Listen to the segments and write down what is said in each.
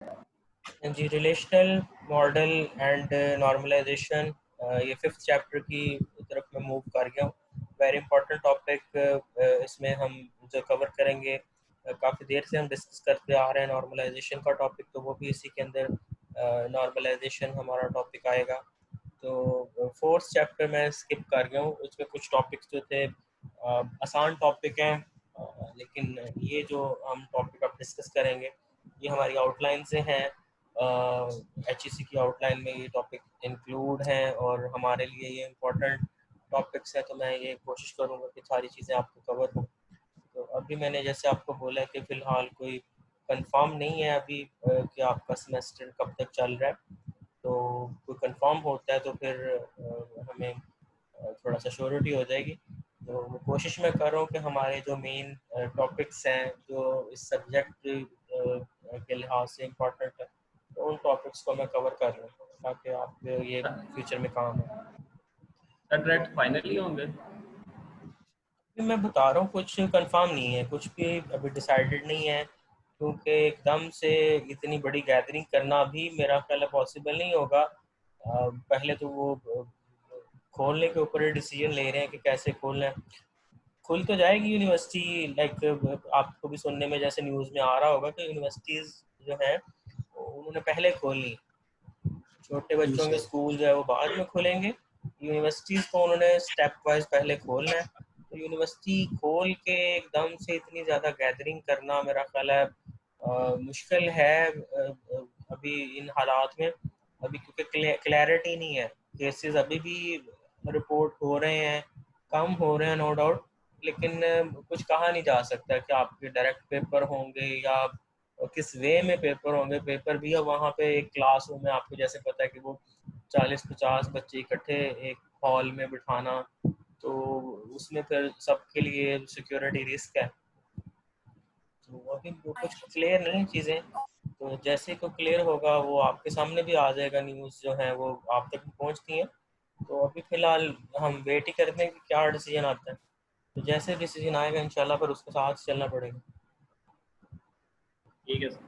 Ji, relational model and normalization, ये fifth chapter की तरफ मैं मूव कर गया हूँ। वेरी इंपॉर्टेंट टॉपिक, इसमें हम जो कवर करेंगे, काफ़ी देर से हम डिस्कस करते आ रहे हैं नॉर्मलाइजेशन का टॉपिक, तो वो भी इसी के अंदर नॉर्मलाइजेशन हमारा टॉपिक आएगा। तो फोर्थ चैप्टर मैं स्किप कर गया हूँ, उसमें कुछ टॉपिक्स जो थे आसान टॉपिक हैं, लेकिन ये जो हम टॉपिक अब डिस्कस करेंगे ये हमारी आउटलाइन से हैं। HEC की आउटलाइन में ये टॉपिक इंक्लूड हैं और हमारे लिए ये इम्पोर्टेंट टॉपिक्स हैं, तो मैं ये कोशिश करूँगा कि सारी चीज़ें आपको कवर हो। तो अभी मैंने जैसे आपको बोला कि फ़िलहाल कोई कंफर्म नहीं है अभी कि आपका सेमेस्टर कब तक चल रहा है। तो कोई कंफर्म होता है तो फिर हमें थोड़ा सा श्योरिटी हो जाएगी। तो मैं कोशिश मैं कर रहा हूँ कि हमारे जो मेन टॉपिक्स हैं जो इस सब्जेक्ट के लिहाज से इम्पोर्टेंट है, तो उन टॉपिक्स को मैं कवर कर रहा हूँ ताकि आप ये फ्यूचर में काम हो। सर डायरेक्ट फाइनल ही होंगे? मैं बता रहा हूँ कुछ कंफर्म नहीं है, कुछ भी अभी डिसाइडेड नहीं है, क्योंकि एकदम से इतनी बड़ी गैदरिंग करना भी मेरा ख्याल है पॉसिबल नहीं होगा। पहले तो वो खोलने के ऊपर ही डिसीजन ले रहे हैं कि कैसे खोलना है। खुल तो जाएगी यूनिवर्सिटी, लाइक आपको भी सुनने में जैसे न्यूज़ में आ रहा होगा कि यूनिवर्सिटीज़ जो हैं उन्होंने पहले खोलनी, छोटे जी बच्चों के सर। स्कूल जो है वो बाद में खुलेंगे, यूनिवर्सिटीज़ को उन्होंने स्टेप वाइज पहले खोलना है। तो यूनिवर्सिटी खोल के एकदम से इतनी ज़्यादा गैदरिंग करना मेरा ख्याल है मुश्किल है अभी इन हालात में, अभी क्योंकि क्लैरिटी नहीं है। केसेस अभी भी रिपोर्ट हो रहे हैं, कम हो रहे हैं नो डाउट, लेकिन कुछ कहा नहीं जा सकता कि आपके डायरेक्ट पेपर होंगे या किस वे में पेपर होंगे। पेपर भी अब वहाँ पे एक क्लासरूम में आपको जैसे पता है कि वो 40-50 बच्चे इकट्ठे एक हॉल में बिठाना, तो उसमें फिर सबके लिए सिक्योरिटी रिस्क है। तो अभी वो कुछ क्लियर नहीं चीज़ें, तो जैसे को क्लियर होगा वो आपके सामने भी आ जाएगा, न्यूज़ जो है वो आप तक भी पहुँचती हैं। तो अभी फ़िलहाल हम वेट ही करते हैं कि क्या डिसीजन आता है, तो जैसे डिसीजन आएगा इंशाल्लाह फिर उसके साथ चलना पड़ेगा। ठीक है सर।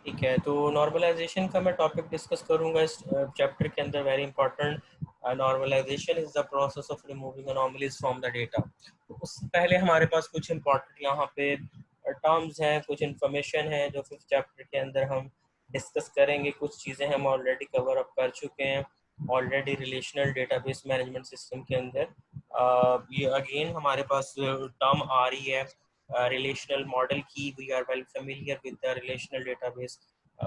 ठीक है, तो नॉर्मलाइजेशन का मैं टॉपिक डिस्कस करूंगा इस चैप्टर के अंदर। Very important, normalization is the process of removing anomalies from the data. तो उससे पहले हमारे पास कुछ इंपॉर्टेंट यहाँ पे टर्म्स हैं, कुछ इंफॉर्मेशन है जो फिफ्थ चैप्टर के अंदर हम डिस्कस करेंगे। कुछ चीज़ें हम ऑलरेडी कवर अप कर चुके हैं already relational database management system के अंदर। ये अगेन हमारे पास टर्म आ रही है relational model key. We are well familiar with the relational database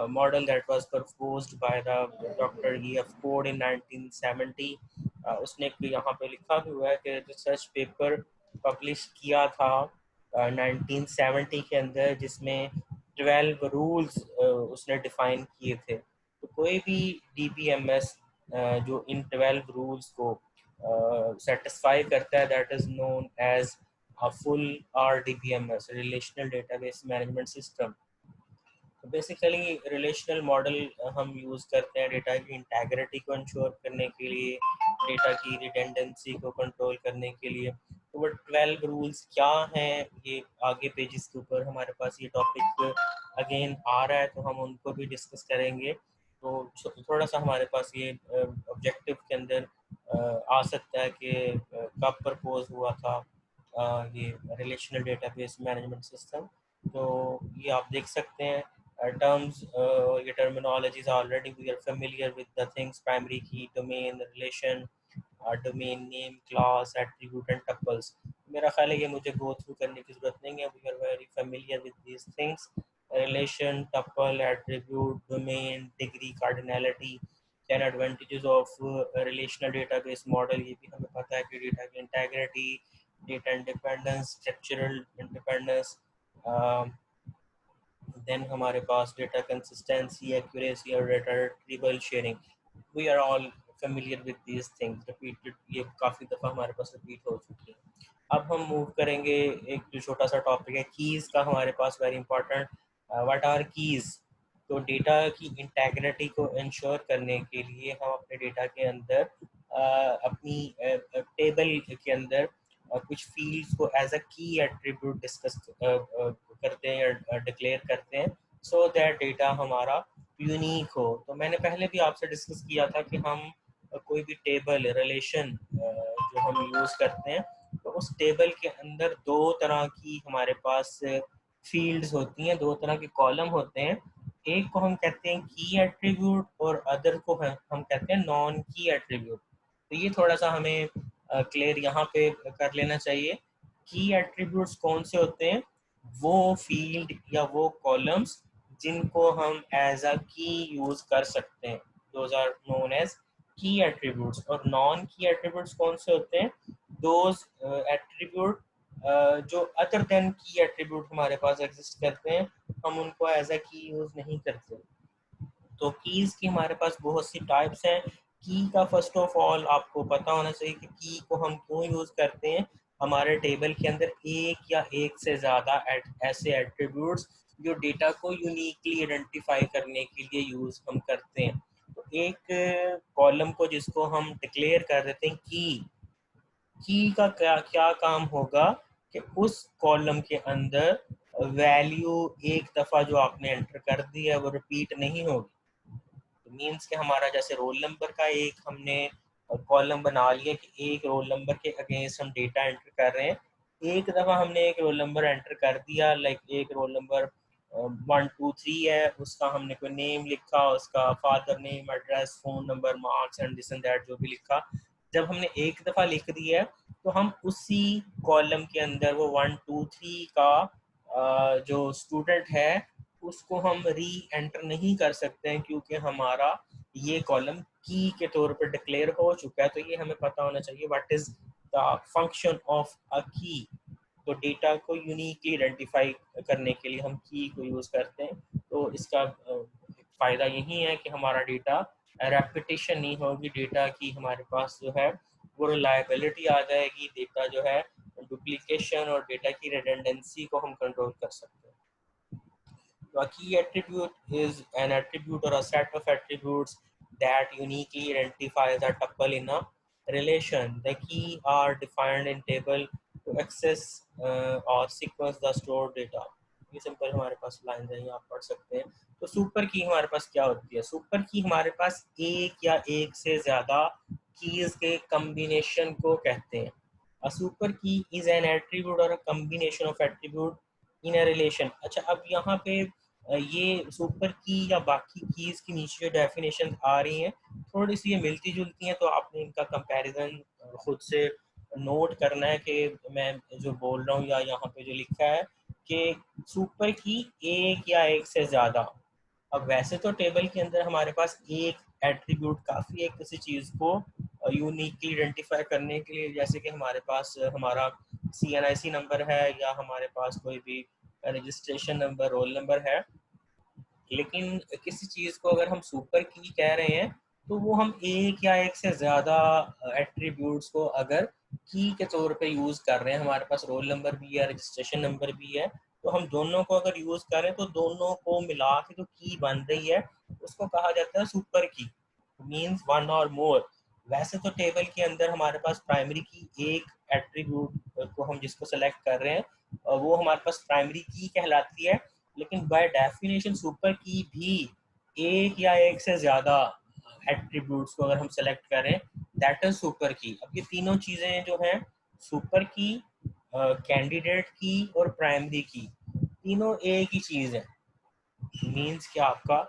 model that was proposed by the Dr. E.F. Ford in 1970. उसने यहाँ पे लिखा भी हुआ है कि रिसर्च पेपर पब्लिश किया था 1970 के अंदर, जिसमें 12 रूल्स उसने डिफाइन किए थे। तो कोई भी DBMS जो इन 12 रूल्स को सेटिस्फाई करता है, that is known as a full RDBMS, Relational Database Management System। तो बेसिकली रिलेशनल मॉडल हम यूज़ करते हैं डेटा की इंटेग्रिटी को इंश्योर करने के लिए, डेटा की रिडेंडेंसी को कंट्रोल करने के लिए। तो वो 12 रूल्स क्या हैं, ये आगे पेजेस के ऊपर हमारे पास ये टॉपिक अगेन आ रहा है, तो हम उनको भी डिस्कस करेंगे। तो थोड़ा सा हमारे पास ये ऑब्जेक्टिव के अंदर आ सकता है कि कब प्रपोज हुआ था ये रिलेशनल डेटाबेस मैनेजमेंट सिस्टम। तो ये आप देख सकते हैं terms, your terminologies already we are familiar with the things: primary key, domain, relation, domain name, class, attribute and tuples। मेरा ख्याल है ये मुझे go through करने की जरूरत नहीं है, we are very familiar with these things: relation, tuple, attribute, domain, degree, cardinality। then advantages of relational database model, ये भी हमें पता है कि डेटा की integrity, data independence, structural independence. Then हमारे पास डेटा कंसिस्टेंसी, एक्यूरेसी और data retrieval sharing. We are all familiar with these things, repeated, ये काफ़ी दफ़ा हमारे पास रिपीट हो चुकी है। अब हम मूव करेंगे, एक जो छोटा सा टॉपिक है कीज़ का हमारे पास, very important. What are keys? तो डेटा की इंटेग्रिटी को इंश्योर करने के लिए हम अपने डेटा के अंदर अपनी टेबल के अंदर कुछ फील्ड्स को as a key attribute discuss करते हैं या डिक्लेयर करते हैं। सो दैट डेटा हमारा यूनिक हो। तो मैंने पहले भी आपसे डिस्कस किया था कि हम कोई भी टेबल रिलेशन जो हम यूज़ करते हैं, तो उस टेबल के अंदर दो तरह की हमारे पास फील्ड्स होती हैं, दो तरह के कॉलम होते हैं। एक को हम कहते हैं की एट्रीब्यूट और अदर को हम कहते हैं नॉन की एट्रीब्यूट। तो ये थोड़ा सा हमें क्लियर यहाँ पे कर लेना चाहिए। की एट्रीब्यूट्स कौन से होते हैं? वो फील्ड या वो कॉलम्स जिनको हम एज अ की यूज कर सकते हैं, दोज आर नोन एज की एट्रीब्यूट्स। और नॉन की एट्रीब्यूट्स कौन से होते हैं? दोज एट्रीब्यूट जो अदर देन की एट्रीब्यूट हमारे पास एग्जिस्ट करते हैं, हम उनको एज अ की यूज नहीं करते। तो कीज की हमारे पास बहुत सी टाइप्स हैं। की का फर्स्ट ऑफ ऑल आपको पता होना चाहिए कि की को हम क्यों यूज करते हैं। हमारे टेबल के अंदर एक या एक से ज़्यादा ऐसे एट्रीब्यूट्स जो डेटा को यूनिकली आइडेंटिफाई करने के लिए यूज हम करते हैं। तो एक कॉलम को जिसको हम डिक्लेयर कर देते हैं की का क्या क्या काम होगा कि उस कॉलम के अंदर वैल्यू एक दफ़ा जो आपने एंटर कर दी है वो रिपीट नहीं होगी। तो मीन्स कि हमारा जैसे रोल नंबर का एक हमने कॉलम बना लिया कि एक रोल नंबर के अगेंस्ट हम डेटा एंटर कर रहे हैं। एक दफ़ा हमने एक रोल नंबर एंटर कर दिया, लाइक एक रोल नंबर 123 है, उसका हमने कोई नेम लिखा, उसका father name, address, phone number, marks and this and that जो भी लिखा। जब हमने एक दफ़ा लिख दिया है तो हम उसी कॉलम के अंदर वो 123 का जो स्टूडेंट है उसको हम री एंटर नहीं कर सकते हैं, क्योंकि हमारा ये कॉलम की के तौर पर डिक्लेयर हो चुका है। तो ये हमें पता होना चाहिए what is the function of a की। तो डेटा को यूनिकली आइडेंटिफाई करने के लिए हम की को यूज करते हैं। तो इसका फायदा यही है कि हमारा डेटा रेपिटेशन नहीं होगी, डेटा की हमारे पास जो है वो रिलायबिलिटी आ जाएगी, डेटा जो है डुप्लीकेशन और डेटा की रिडंडेंसी को हम कंट्रोल कर सकते हैं। A key attribute is an attribute or a set of attributes that uniquely identifies a tuple in a relation. The key are defined in table to access or sequence the stored data. ये simple हमारे पास line है, आप पढ़ सकते हैं। तो super की हमारे पास क्या होती है? सुपर की हमारे पास एक या एक से ज्यादा कीज के कम्बिनेशन को कहते हैं। A super key is an attribute or a combination of attribute in a relation. अच्छा, अब यहाँ पे ये सुपर की या बाकी कीज की नीचे जो डेफिनेशन आ रही हैं थोड़ी सी ये मिलती जुलती हैं, तो आपने इनका कंपैरिजन खुद से नोट करना है कि मैं जो बोल रहा हूँ या यहाँ पे जो लिखा है कि सुपर की एक या एक से ज़्यादा। अब वैसे तो टेबल के अंदर हमारे पास एक एट्रीब्यूट काफ़ी है किसी चीज़ को यूनिकली आइडेंटिफाई करने के लिए, जैसे कि हमारे पास हमारा CNIC नंबर है या हमारे पास कोई भी रजिस्ट्रेशन नंबर, रोल नंबर है। लेकिन किसी चीज़ को अगर हम सुपर की कह रहे हैं तो वो हम एक या एक से ज़्यादा एट्रीब्यूट्स को अगर की के तौर पे यूज़ कर रहे हैं, हमारे पास रोल नंबर भी है, रजिस्ट्रेशन नंबर भी है, तो हम दोनों को अगर यूज़ करें तो दोनों को मिला के जो की बन रही है उसको कहा जाता है सुपर की, मीन्स वन और मोर। वैसे तो टेबल के अंदर हमारे पास प्राइमरी की एक एट्रीब्यूट को हम जिसको सेलेक्ट कर रहे हैं वो हमारे पास प्राइमरी की कहलाती है, लेकिन बाय डेफिनेशन सुपर की भी एक या एक से ज्यादा एट्रीब्यूट्स को अगर हम सेलेक्ट करें दैट इज सुपर की। अब ये तीनों चीजें जो हैं सुपर की, कैंडिडेट की और प्राइमरी की, तीनों एक ही चीज है। मीन्स कि आपका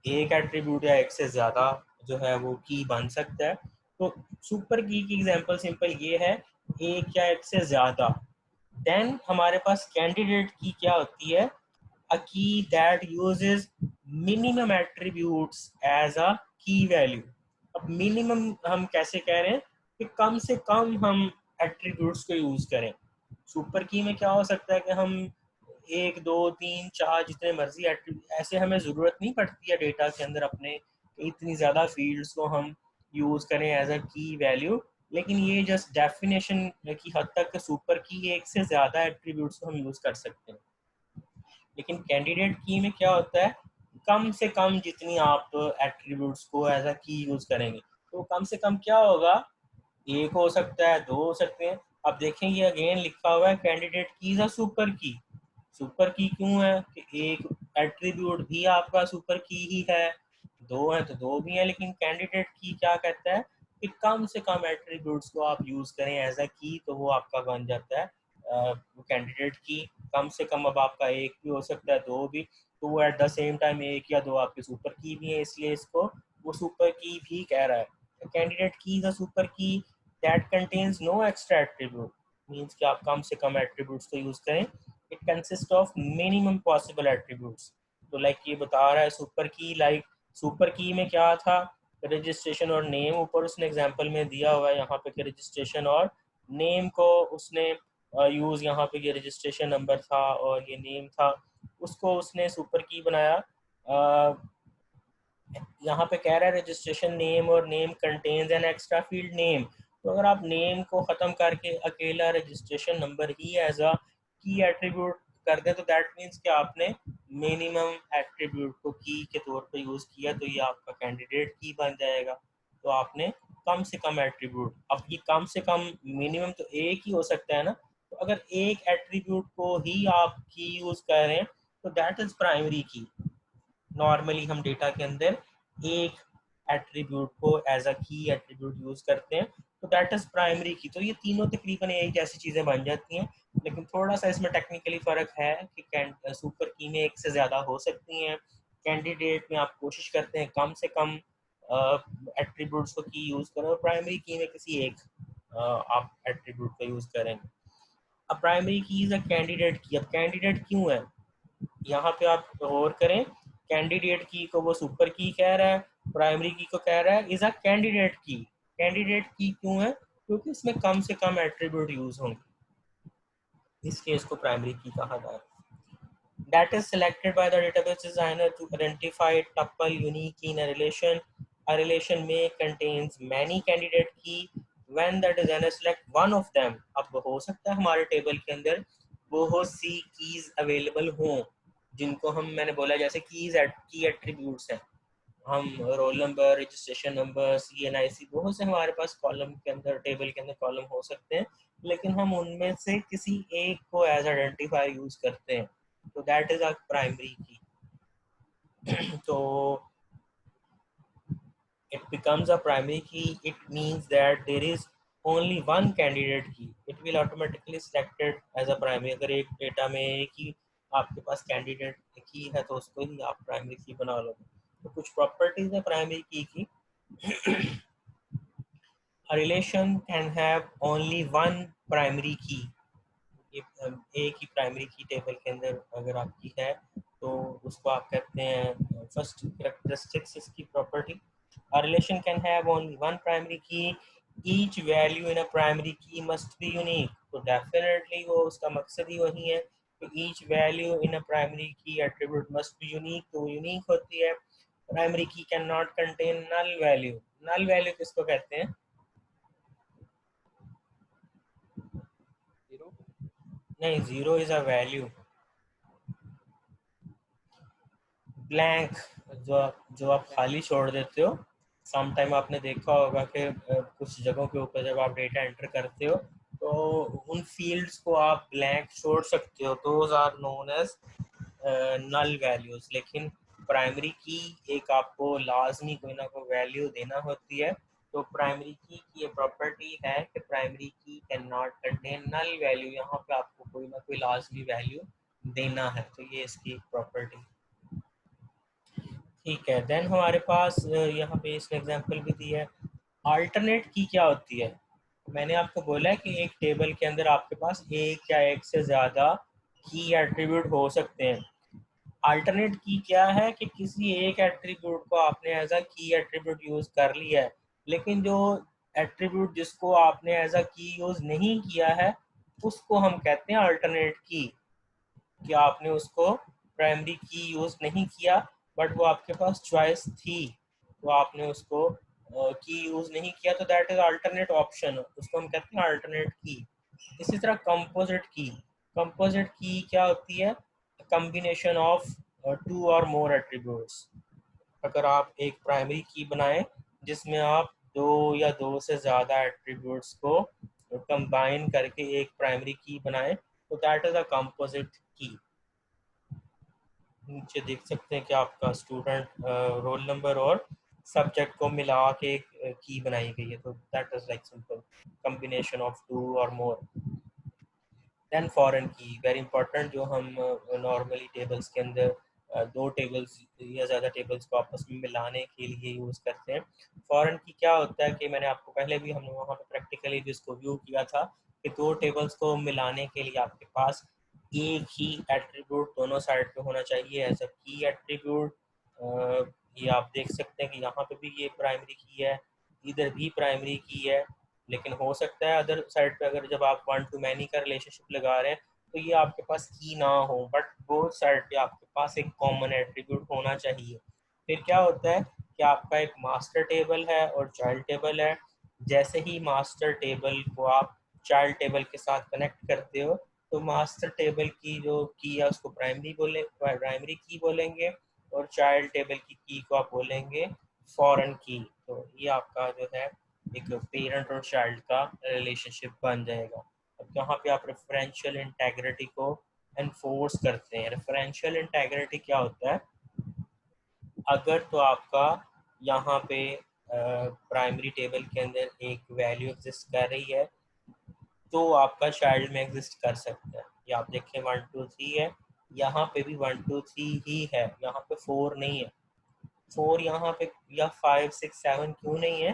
एक एट्रीब्यूट या एक से ज़्यादा जो है वो की बन सकता है। तो सुपर की एग्जांपल सिंपल ये है, एक या एक से ज़्यादा। देन हमारे पास कैंडिडेट की क्या होती है? a key that uses minimum attributes as a key value। अब मिनिमम हम कैसे कह रहे हैं कि कम से कम हम एट्रीब्यूट्स को यूज करें। सुपर की में क्या हो सकता है कि हम एक दो तीन चार जितने मर्जी एट्रीब्यूट, ऐसे हमें ज़रूरत नहीं पड़ती है डेटा के अंदर अपने इतनी ज़्यादा फील्ड्स को हम यूज़ करें एज अ की वैल्यू। लेकिन ये जस्ट डेफिनेशन की हद तक सुपर की एक से ज़्यादा एट्रीब्यूट्स को हम यूज़ कर सकते हैं। लेकिन कैंडिडेट की में क्या होता है, कम से कम जितनी आप एट्रीब्यूट्स को एज अ की यूज करेंगे, तो कम से कम क्या होगा, एक हो सकता है, दो हो सकते हैं। अब देखें ये अगेन लिखा हुआ है candidate key is a super की। सुपर की क्यों है कि एक एट्रीब्यूट भी आपका सुपर की ही है, दो हैं तो दो भी हैं, लेकिन कैंडिडेट की क्या कहता है कि कम से कम एट्रीब्यूट्स को आप यूज करें एज अ की, तो वो आपका बन जाता है कैंडिडेट की। कम से कम अब आपका एक भी हो सकता है, दो भी, तो वो एट द सेम टाइम एक या दो आपके सुपर की भी है, इसलिए इसको वो सुपर की भी कह रहा है। Candidate key is a super key that contains no extra attribute, means कि आप कम से कम एट्रीब्यूट्स को यूज करें। It consist of minimum possible attributes. तो लाइक ये बता रहा है सुपर की, लाइक सुपर की में क्या था, रजिस्ट्रेशन और नेम, ऊपर उसने एग्जांपल में दिया हुआ है यहाँ पे कि रजिस्ट्रेशन और नेम को उसने यूज, यहाँ पे ये रजिस्ट्रेशन नंबर था और ये नेम था, उसको उसने सुपर की बनाया। यहाँ पे कह रहा है रजिस्ट्रेशन नेम और name contains an extra field name. तो अगर आप नेम को खत्म करके अकेला रजिस्ट्रेशन नंबर ही एज अ की एट्रीब्यूट कर दें, तो दैट मीन्स कि आपने मिनिमम एट्रीब्यूट को की के तौर पे यूज किया, तो ये आपका कैंडिडेट की बन जाएगा। तो आपने कम से कम एट्रीब्यूट, अब ये कम से कम मिनिमम तो एक ही हो सकता है ना, तो अगर एक एट्रीब्यूट को ही आप की यूज कर रहे हैं तो दैट इज प्राइमरी की। नॉर्मली हम डेटा के अंदर एक एट्रीब्यूट को as a key attribute use करते हैं, तो दैट इज प्राइमरी की। तो ये तीनों तकरीबन एक जैसी चीजें बन जाती हैं, लेकिन थोड़ा सा इसमें टेक्निकली फर्क है कि सुपर की में एक से ज्यादा हो सकती हैं, कैंडिडेट में आप कोशिश करते हैं कम से कम एट्रीब्यूट्स को की यूज करें, और प्राइमरी की में किसी एक आप एट्रीब्यूट को यूज करेंगे। अब प्राइमरी की इज अ कैंडिडेट की। अब कैंडिडेट क्यों है, यहाँ पे आप गौर करें, कैंडिडेट की को वो सुपर की कह रहा है, प्राइमरी की को कह रहा है इज अ कैंडिडेट की। कैंडिडेट की क्यों है, क्योंकि इसमें कम से कम एट्रीब्यूट यूज होंगे, इसलिए इसको प्राइमरी की कहा जा रहा है। That is selected by the database designer to identify tuple unique in a relation. A relation may contains many candidate key. When the designer select one of them, अब हो सकता है हमारे टेबल के अंदर बहुत सी कीज अवेलेबल हों, जिनको हम, मैंने बोला जैसे कीज की एट्रीब्यूट्स हैं, हम roll number, registration number, CNIC, बहुत से हमारे पास कॉलम के अंदर, टेबल के अंदर कॉलम हो सकते हैं, लेकिन हम उनमें से किसी एक को एज आइडेंटिफायर यूज करते हैं, तो दैट इज आवर प्राइमरी की। तो it becomes a primary key, it means that there is only one candidate key, it will automatically selected as a primary। अगर एक डेटा में एक ही आपके पास कैंडिडेट की है तो उसको ही आप प्राइमरी की बना लो। तो कुछ प्रॉपर्टीज है प्राइमरी की की। A relation can have only one primary key। एक ही प्राइमरी की टेबल के अंदर अगर आपकी है तो उसको आप कहते हैं फर्स्ट कैरेक्टरिस्टिक्स इसकी property. A relation can have only one primary key. Each value in a primary key must be unique. तो definitely वो उसका मकसद ही वही है कि each value in a primary key attribute must be unique। तो वो unique होती है। Primary key cannot contain null value। null value किसको कहते हैं? जीरो। नहीं, zero is a value. Blank, जो आप खाली छोड़ देते हो, सम टाइम आपने देखा होगा कि कुछ जगहों के ऊपर जब आप डेटा एंटर करते हो तो उन फील्ड्स को आप ब्लैंक छोड़ सकते हो, those are known as null values. लेकिन प्राइमरी की एक आपको लाजमी कोई ना कोई वैल्यू देना होती है, तो प्राइमरी की ये प्रॉपर्टी है कि primary key can not contain null value, यहाँ पे आपको कोई ना कोई लाजमी वैल्यू देना है, तो ये इसकी प्रॉपर्टी। ठीक है, देन हमारे पास यहाँ पे इसने एग्जांपल भी दी है। अल्टरनेट की क्या होती है? मैंने आपको बोला है कि एक टेबल के अंदर आपके पास एक या एक से ज़्यादा की एट्रीब्यूट हो सकते हैं। अल्टरनेट की क्या है कि किसी एक एट्रीब्यूट को आपने as a key attribute use कर लिया है, लेकिन जो एट्रीब्यूट जिसको आपने एज अ की यूज़ नहीं किया है उसको हम कहते हैं अल्टरनेट की। कि आपने उसको प्राइमरी की यूज़ नहीं किया, बट वो आपके पास चॉइस थी, तो आपने उसको की यूज़ नहीं किया, तो दैट इज अल्टरनेट ऑप्शन, उसको हम कहते हैं अल्टरनेट की। इसी तरह कंपोजिट की। कंपोजिट की क्या होती है? Combination of two or more attributes. अगर आप एक प्राइमरी की बनाएं जिसमें आप दो या दो से ज़्यादा एट्रीब्यूट्स को कंबाइन करके एक प्राइमरी की बनाएं, तो that is a composite key. नीचे देख सकते हैं कि आपका स्टूडेंट रोल नंबर और सब्जेक्ट को मिला के एक की बनाई गई है, तो that is like simple combination of two or more. Then foreign key very important, जो हम नॉर्मली टेबल्स के अंदर दो टेबल्स या ज़्यादा टेबल्स को आपस में मिलाने के लिए यूज़ करते हैं। फॉरेन की क्या होता है कि मैंने आपको पहले भी हमने वहाँ पे प्रैक्टिकली भी इसको व्यू किया था कि दो टेबल्स को मिलाने के लिए आपके पास एक ही एट्रीब्यूट दोनों साइड पे होना चाहिए एज अ की एट्रीब्यूट। ये आप देख सकते हैं कि यहाँ पे भी ये प्राइमरी की है, इधर भी प्राइमरी की है, लेकिन हो सकता है अदर साइड पे अगर जब आप वन टू मैनी का रिलेशनशिप लगा रहे हैं तो ये आपके पास की ना हो, बट बोथ साइड पे आपके पास एक कॉमन एट्रीब्यूट होना चाहिए। फिर क्या होता है कि आपका एक मास्टर टेबल है और चाइल्ड टेबल है। जैसे ही मास्टर टेबल को आप चाइल्ड टेबल के साथ कनेक्ट करते हो तो मास्टर टेबल की जो की है उसको प्राइमरी की बोलेंगे, और चाइल्ड टेबल की को आप बोलेंगे फॉरेन की। तो ये आपका जो है एक पेरेंट और चाइल्ड का रिलेशनशिप बन जाएगा। अब यहाँ पे आप रेफरेंशियल इंटेग्रिटी को एनफोर्स करते हैं। रेफरेंशियल इंटेग्रिटी क्या होता है, अगर तो आपका यहाँ पे प्राइमरी टेबल के अंदर एक वैल्यू एग्जिस्ट कर रही है तो आपका चाइल्ड में एग्जिस्ट कर सकता है। ये आप देखें 1 2 3 है, यहाँ पे भी 1 2 3 ही है, यहाँ पे 4 नहीं है। 4 यहाँ पे या 5 6 7 क्यों नहीं है,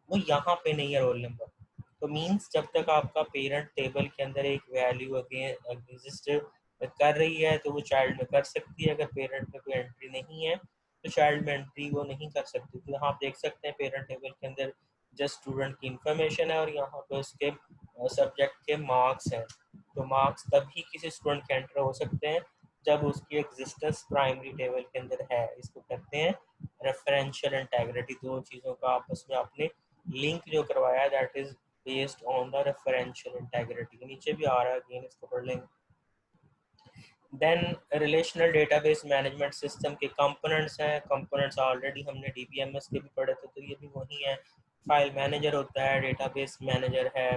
वो यहाँ पे नहीं है रोल नंबर। तो मीन्स जब तक आपका पेरेंट टेबल के अंदर एक वैल्यू अगेन एग्जिस्ट कर रही है तो वो चाइल्ड में कर सकती है, अगर पेरेंट में कोई एंट्री नहीं है तो चाइल्ड में एंट्री वो नहीं कर सकती। तो यहाँ आप देख सकते हैं पेरेंट टेबल के अंदर जस्ट स्टूडेंट की इंफॉर्मेशन है और यहाँ पे उसके सब्जेक्ट के मार्क्स हैं। तो मार्क्स तभी किसी स्टूडेंट के एंटर हो सकते हैं जब उसकी एग्जिस्टेंस प्राइमरी टेबल के अंदर है। इसको कहते हैं रेफरेंशियल इंटेग्रिटी। दो चीज़ों का आपस में आपने लिंक जो करवाया that is based on the referential integrity. नीचे भी आ रहा है, अगेन इसको पढ़ लेंगे। Then relational database management system के कंपोनेंट्स हैं। कंपोनेंट्स ऑलरेडी हमने डीबीएमएस के भी पढ़े थे, तो ये भी वही है। फाइल मैनेजर होता है, डेटाबेस मैनेजर है,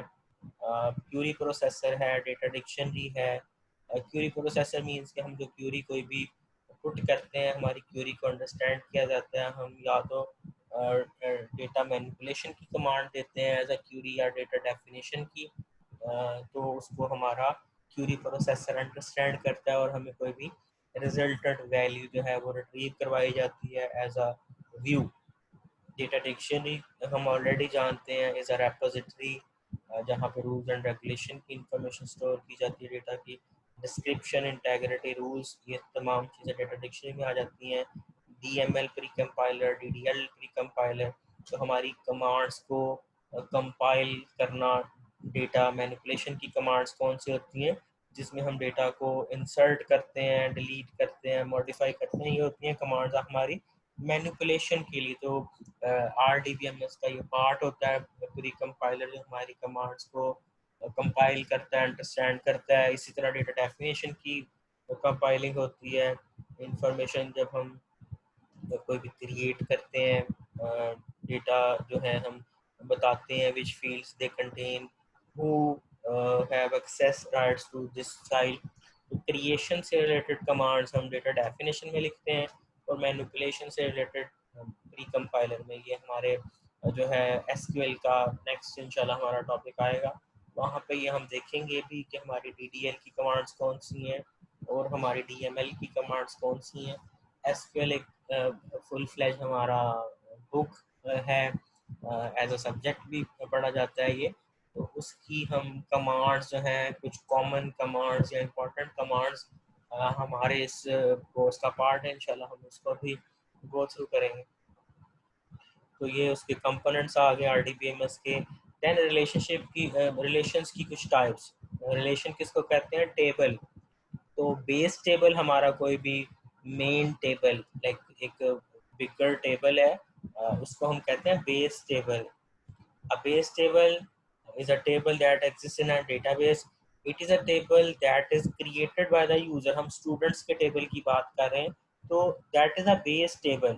क्यूरी प्रोसेसर है, डेटा डिक्शनरी है। क्यूरी प्रोसेसर मीन्स कि हम जो क्यूरी कोई भी पुट करते हैं, हमारी क्यूरी को अंडरस्टैंड किया जाता है। हम या तो डेटा मैनिपुलेशन की कमांड देते हैं एज अ क्यूरी या डेटा डेफिनेशन की, तो उसको हमारा क्यूरी प्रोसेसर अंडरस्टैंड करता है और हमें कोई भी रिजल्टेंट वैल्यू जो है वो रिट्रीव करवाई जाती है as a view. Data dictionary हम ऑलरेडी जानते हैं इज अ रेपोजिटरी जहाँ पे रूल्स एंड रेगुलेशन की इंफॉर्मेशन स्टोर की जाती है, डेटा की डिस्क्रिप्शन, इंटेग्रिटी, रूल्स, ये तमाम चीज़ें डेटा डिक्शनरी में आ जाती हैं। DML pre compiler, DDL pre compiler, तो हमारी कमांड्स को कंपाइल करना, डेटा मैनिपुलेशन की कमांड्स कौन सी होती हैं जिसमें हम डेटा को इंसर्ट करते हैं, डिलीट करते हैं, मॉडिफाई करते हैं, ये होती हैं कमांड्स हमारी मैनिपुलेशन के लिए। तो RDBMS का ये पार्ट होता है प्री कंपाइलर, जो हमारी कमांड्स को कंपाइल करता है, अंडरस्टैंड करता है। इसी तरह डेटा डेफिनेशन की कंपाइलिंग होती है। इंफॉर्मेशन जब हम कोई भी क्रिएट करते हैं, डेटा जो है हम बताते हैं which fields they contain, who have access rights to this file. तो क्रिएशन से रिलेटेड कमांड्स हम डेटा डेफिनेशन में लिखते हैं और मैनिपुलेशन से रिलेटेड प्री कंपाइलर में। ये हमारे जो है एसक्यूएल का नेक्स्ट इंशाल्लाह हमारा टॉपिक आएगा, वहाँ पे ये हम देखेंगे भी कि हमारी डीडीएल की कमांड्स कौन सी हैं और हमारी डीएमएल की कमांड्स कौन सी हैं। एसक्यूएल एक फुल फ्लैज हमारा बुक है, एज अ सब्जेक्ट भी पढ़ा जाता है ये। तो उसकी हम कमांड्स जो हैं, कुछ कॉमन कमांड्स या इम्पोर्टेंट कमांड्स हमारे इस कोर्स का पार्ट है, इंशाल्लाह हम उसको भी गो थ्रू करेंगे। तो ये उसके कंपोनेंट्स आ गए RDBMS के। देन रिलेशनशिप की रिलेशंस की कुछ टाइप्स। रिलेशन किसको कहते हैं, टेबल। तो बेस टेबल हमारा कोई भी मेन टेबल, लाइक एक बिगर टेबल है, उसको हम कहते हैं base table. A base table is a table that exists in a database. It is a table that is created by the user. हम students के table की बात कर रहे हैं, तो that is a base table.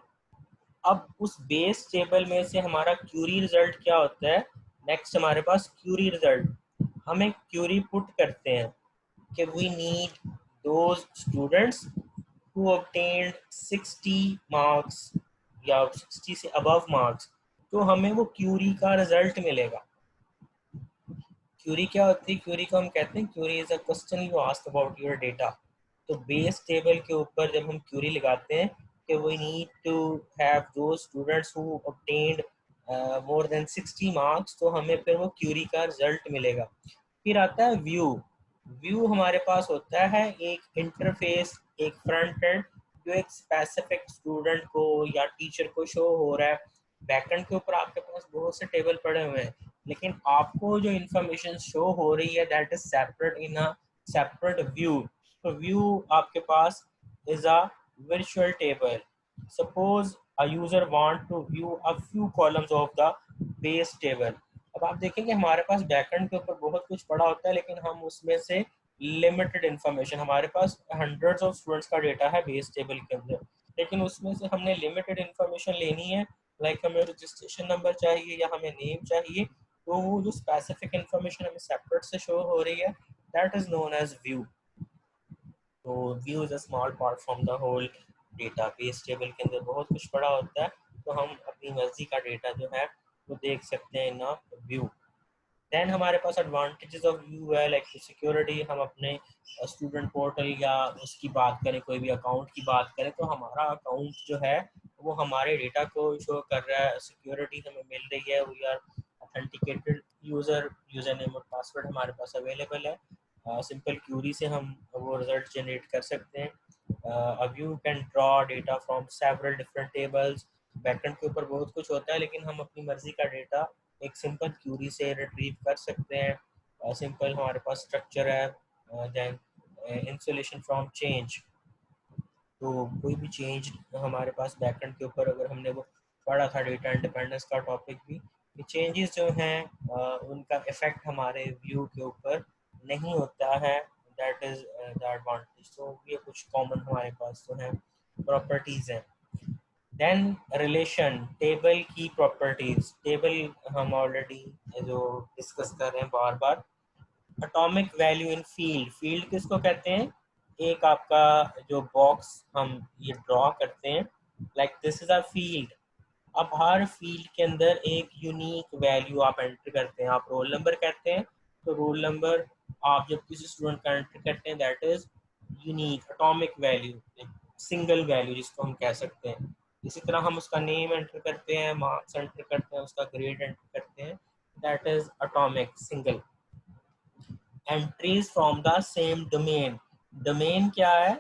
अब उस बेस टेबल में से हमारा क्यूरी रिजल्ट क्या होता है, नेक्स्ट हमारे पास क्यूरी रिजल्ट। हम एक क्यूरी पुट करते हैं कि we need those students who obtained 60 marks या 60 से अबव मार्क्स, तो हमें वो क्यूरी का रिजल्ट मिलेगा। क्यूरी क्या होती है? क्यूरी को हम कहते हैं, query is a question you ask about your data. तो बेस टेबल के ऊपर जब हम क्यूरी लगाते हैं कि we need to have those students who obtained more than 60 marks, तो हमें फिर वो क्यूरी का रिजल्ट मिलेगा। फिर आता है व्यू। व्यू हमारे पास होता है एक इंटरफेस, एक फ्रंट एंड जो एक स्पेसिफिक स्टूडेंट को या टीचर को शो हो रहा है। बैकएंड के ऊपर आपके पास बहुत से टेबल पड़े हुए हैं, लेकिन आपको जो इंफॉर्मेशन शो हो रही है that is separate in a separate view. तो व्यू आपके पास is a virtual table. Suppose a user want to view a few columns of the base table. अब आप देखेंगे हमारे पास बैकएंड के ऊपर बहुत कुछ पड़ा होता है, लेकिन हम उसमें से लिमिटेड इंफॉर्मेशन, हमारे पास हंड्रेड्स ऑफ स्टूडेंट्स का डेटा है बेस टेबल के अंदर, लेकिन उसमें से हमने लिमिटेड इंफॉर्मेशन लेनी है। लाइक हमें रजिस्ट्रेशन नंबर चाहिए या हमें नेम चाहिए, तो वो जो स्पेसिफिक इंफॉर्मेशन हमें सेपरेट से शो हो रही है that is known as view. तो view is a small part from the whole data. Base table के अंदर बहुत कुछ पड़ा होता है, तो हम अपनी मर्जी का डेटा जो है वो देख सकते हैं इन अ व्यू। देन हमारे पास एडवांटेजेस ऑफ व्यू है, लाइक सिक्योरिटी। हम अपने स्टूडेंट पोर्टल या उसकी बात करें, कोई भी अकाउंट की बात करें, तो हमारा अकाउंट जो है वो हमारे डेटा को शो कर रहा है, सिक्योरिटी हमें मिल रही है, we are authenticated user name और पासवर्ड हमारे पास अवेलेबल है। सिंपल क्यूरी से हम वो रिजल्ट जनरेट कर सकते हैं। a view can draw data from several different tables. Backend के ऊपर बहुत कुछ होता है, लेकिन हम अपनी मर्जी का डेटा एक सिंपल क्यूरी से रिट्रीव कर सकते हैं। सिंपल हमारे पास स्ट्रक्चर है। देन इंसुलेशन फ्रॉम चेंज, तो कोई भी चेंज हमारे पास बैकएंड के ऊपर, अगर हमने वो पढ़ा था डेटा इंडिपेंडेंस का टॉपिक भी, कि चेंजेस जो हैं उनका इफेक्ट हमारे व्यू के ऊपर नहीं होता है। That is the advantage. तो ये कुछ कॉमन हमारे पास तो हैं, प्रॉपर्टीज हैं। देन रिलेशन टेबल की प्रॉपर्टीज। टेबल हम ऑलरेडी जो डिस्कस कर रहे हैं बार बार। Atomic value in field. Field किसको कहते हैं? एक आपका जो बॉक्स हम ये ड्रॉ करते हैं, like this is a field. अब हर फील्ड के अंदर एक यूनिक वैल्यू आप एंटर करते हैं। आप रोल नंबर कहते हैं, तो रोल नंबर आप जब किसी स्टूडेंट का एंटर करते हैं that is unique atomic value, single value जिसको हम कह सकते हैं। इसी तरह हम उसका नेम एंटर करते हैं, मार्क्स एंटर करते हैं, उसका ग्रेड एंटर करते हैं, that is atomic single. Entries from the same domain. Domain क्या है?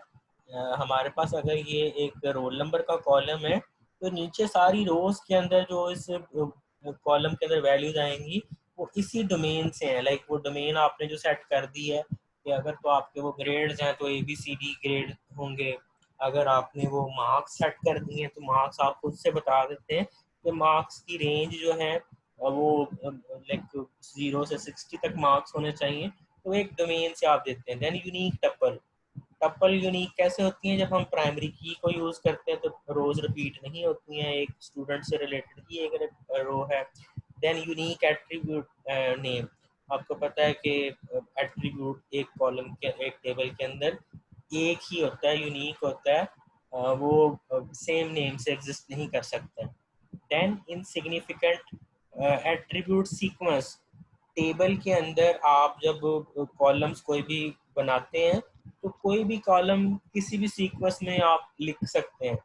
हमारे पास अगर ये एक रोल नंबर का कॉलम है, तो नीचे सारी रोज के अंदर जो इस कॉलम के अंदर वैल्यूज आएंगी वो इसी डोमेन से है। लाइक वो डोमेन आपने जो सेट कर दी है कि अगर तो आपके वो ग्रेड्स हैं तो ABCD ग्रेड होंगे। अगर आपने वो मार्क्स सेट कर दिए हैं तो मार्क्स आप खुद से बता देते हैं कि मार्क्स की रेंज जो है वो लाइक 0 से 60 तक मार्क्स होने चाहिए, तो एक डोमेन से आप देते हैं। Then unique tuple. Tuple unique कैसे होती हैं? जब हम प्राइमरी की को यूज करते हैं तो रोज रिपीट नहीं होती हैं, एक स्टूडेंट से रिलेटेड ही एक रो है। Then unique attribute name. आपको पता है कि एट्रीब्यूट एक कॉलम के एक टेबल के अंदर एक ही होता है, यूनिक होता है, वो सेम नेम से एग्जिस्ट नहीं कर सकता। Then insignificant attribute sequence. Table के अंदर आप जब कॉलम्स कोई भी बनाते हैं, तो कोई भी कॉलम किसी भी सीक्वेंस में आप लिख सकते हैं।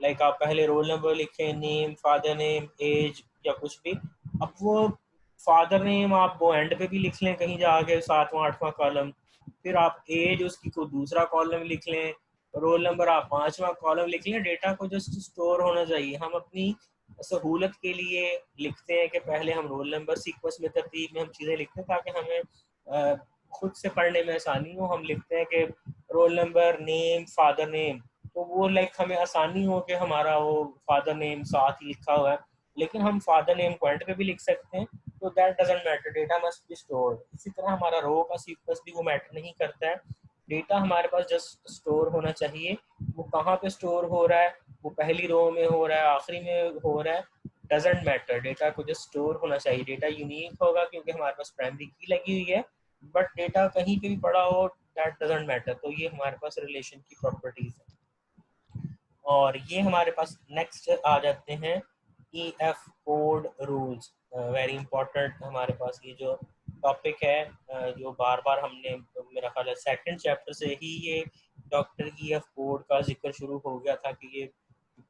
लाइक आप पहले रोल नंबर लिखें, नेम, फादर नेम, एज या कुछ भी। अब वो फादर नेम आप वो एंड पे भी लिख लें कहीं जाके, 7वां 8वां कॉलम। फिर आप एज उसकी को दूसरा कॉलम लिख लें, रोल नंबर आप 5वां कॉलम लिख लें। डेटा को जस्ट स्टोर होना चाहिए। हम अपनी सहूलत के लिए लिखते हैं कि पहले हम रोल नंबर सीक्वेंस में तरतीब में हम चीज़ें लिखते हैं ताकि हमें खुद से पढ़ने में आसानी हो। हम लिखते हैं कि roll number, name, father name, तो वो लाइक हमें आसानी हो कि हमारा वो फादर नेम साथ ही लिखा हुआ है। लेकिन हम फादर नेम को एंड पे भी लिख सकते हैं, तो that doesn't matter, data must be stored. इसी तरह हमारा रो का सीक्वेंस भी वो मैटर नहीं करता है, डेटा हमारे पास जस्ट स्टोर होना चाहिए। वो कहाँ पे स्टोर हो रहा है, वो पहली रो में हो रहा है, आखिरी में हो रहा है, डजेंट मैटर, डेटा को जस्ट स्टोर होना चाहिए। डेटा यूनिक होगा क्योंकि हमारे पास प्राइमरी की लगी हुई है, बट डेटा कहीं पे भी पड़ा हो दैट डजेंट मैटर। तो ये हमारे पास रिलेशन की प्रॉपर्टीज है। और ये हमारे पास नेक्स्ट आ जाते हैं EF code rules. Very important हमारे पास ये जो टॉपिक है, जो बार बार हमने, मेरा ख्याल है सेकंड चैप्टर से ही ये डॉक्टर EF कोड का जिक्र शुरू हो गया था कि ये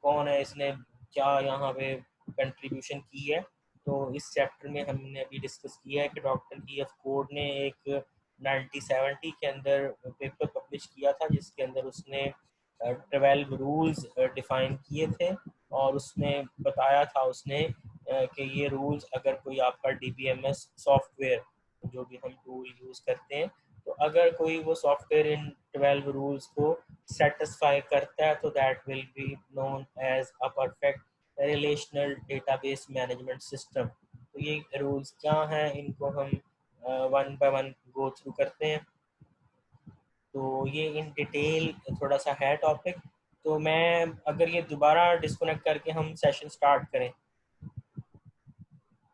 कौन है, इसने क्या यहाँ पे कंट्रीब्यूशन की है। तो इस चैप्टर में हमने अभी डिस्कस किया है कि डॉक्टर EF कोड ने एक 1970 के अंदर पेपर पब्लिश किया था जिसके अंदर उसने 12 रूल्स डिफाइन किए थे, और उसने बताया था उसने कि ये रूल्स अगर कोई आपका DBMS सॉफ्टवेयर, जो भी हम टूल यूज़ करते हैं, तो अगर कोई वो सॉफ्टवेयर इन 12 रूल्स को सेटिस्फाई करता है तो that will be known as a perfect relational database management system. तो ये रूल्स क्या हैं, इनको हम one by one go through करते हैं। तो ये इन डिटेल थोड़ा सा है टॉपिक। तो मैं, अगर ये दोबारा डिस्कनेक्ट करके हम सेशन स्टार्ट करें,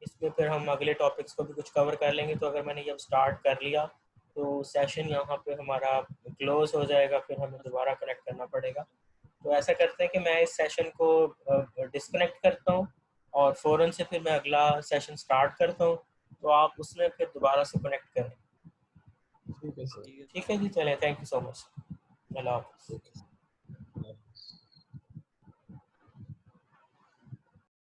इसमें फिर हम अगले टॉपिक्स को भी कुछ कवर कर लेंगे। तो अगर मैंने ये अब स्टार्ट कर लिया तो सेशन यहाँ पे हमारा क्लोज हो जाएगा, फिर हमें दोबारा कनेक्ट करना पड़ेगा। तो ऐसा करते हैं कि मैं इस सेशन को डिस्कनेक्ट करता हूँ और फ़ौरन से फिर मैं अगला सेशन स्टार्ट करता हूँ, तो आप उसमें फिर दोबारा से कनेक्ट करें। ठीक है सर। ठीक है जी, चलें, थैंक यू सो मच, अल्लाह हाफ़िज़।